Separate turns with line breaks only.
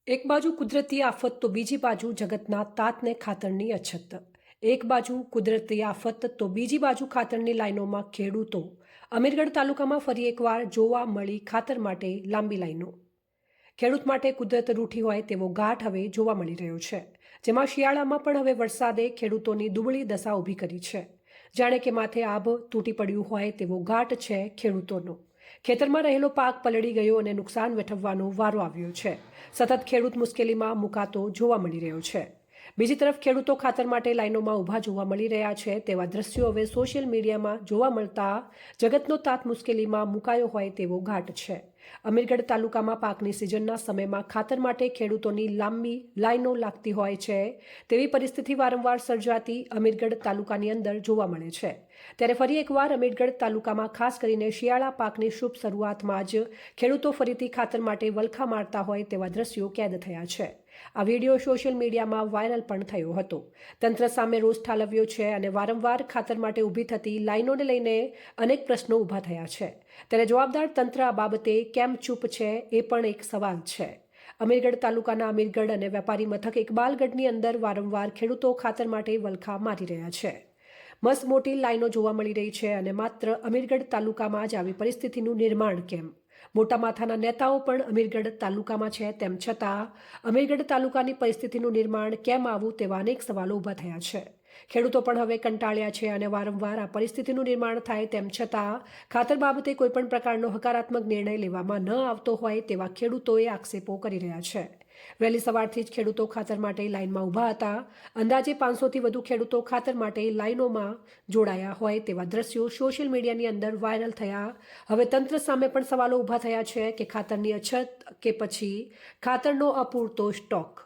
એક બાજુ કુદરતી આફત તો બીજી બાજુ જગતના તાતને ખાતરની અછત. એક બાજુ કુદરતી આફત તો બીજી બાજુ ખાતરની લાઈનોમાં ખેડૂતો. અમીરગઢ તાલુકામાં ફરી એકવાર જોવા મળી ખાતર માટે લાંબી લાઈનો. ખેડૂત માટે કુદરત રૂઠી હોય તેવો ઘાટ હવે જોવા મળી રહ્યો છે, જેમાં શિયાળામાં પણ હવે વરસાદે ખેડૂતોની દુબળી દશા ઊભી કરી છે. જાણે કે માથે આભ તૂટી પડ્યું હોય તેવો ઘાટ છે ખેડૂતોનો. ખેતરમાં રહેલો પાક પલળી ગયો અને નુકસાન વેઠવવાનો વારો આવ્યો છે. સતત ખેડૂત મુશ્કેલીમાં મુકાતો જોવા મળી રહ્યો છે. બીજી તરફ ખેડૂતો ખાતર માટે લાઈનોમાં ઊભા જોવા મળી રહ્યા છે તેવા દ્રશ્યો હવે સોશિયલ મીડિયામાં જોવા મળતા જગતનો તાત મુશ્કેલીમાં મુકાયો હોય તેવો ઘાટ છે. અમીરગઢ તાલુકામાં પાકની સિઝનના સમયમાં ખાતર માટે ખેડૂતોની લાંબી લાઈનો લાગતી હોય છે તેવી પરિસ્થિતિ વારંવાર સર્જાતી અમીરગઢ તાલુકાની અંદર જોવા મળે છે. ત્યારે ફરી એકવાર અમીરગઢ તાલુકામાં ખાસ કરીને શિયાળા પાકની શુભ શરૂઆતમાં જ ખેડૂતો ફરીથી ખાતર માટે વલખા મારતા હોય તેવા દ્રશ્યો કેદ થયા છે. આ વિડીયો સોશિયલ મીડિયામાં વાયરલ પણ થયો હતો. તંત્ર સામે રોષ ઠાલવ્યો છે અને વારંવાર ખાતર માટે ઊભી થતી લાઈનોને લઈને અનેક પ્રશ્નો ઊભા થયા છે. ત્યારે જવાબદાર તંત્ર આ બાબતે કેમ ચૂપ છે એ પણ એક સવાલ છે. અમીરગઢ તાલુકાના અમીરગઢ અને વેપારી મથક ઇકબાલગઢની અંદર વારંવાર ખેડૂતો ખાતર માટે વલખા મારી રહ્યા છે. મસ્ત મોટી લાઈનો જોવા મળી રહી છે અને માત્ર અમીરગઢ તાલુકામાં જ આવી પરિસ્થિતિનું નિર્માણ કેમ? મોટા માથાના નેતાઓ પણ અમીરગઢ તાલુકામાં છે, તેમ છતાં અમીરગઢ તાલુકાની પરિસ્થિતિનું નિર્માણ કેમ આવું તેવા અનેક સવાલો ઊભા થયા છે. ખેડૂતો પણ હવે કંટાળ્યા છે અને વારંવાર આ પરિસ્થિતિનું નિર્માણ થાય તેમ છતાં ખાતર બાબતે કોઈપણ પ્રકારનો હકારાત્મક નિર્ણય લેવામાં ન આવતો હોય તેવા ખેડૂતોએ આક્ષેપો કરી રહ્યા છે. વહેલી સવારથી જ ખેડૂતો ખાતર માટે લાઇનમાં ઊભા હતા. અંદાજે 500થી વધુ ખેડૂતો ખાતર માટે લાઇનોમાં જોડાયા હોય તેવા દ્રશ્યો સોશિયલ મીડિયાની અંદર વાયરલ થયા. હવે તંત્ર સામે પણ સવાલો ઊભા થયા છે કે ખાતરની અછત કે પછી ખાતરનો અપૂરતો સ્ટોક.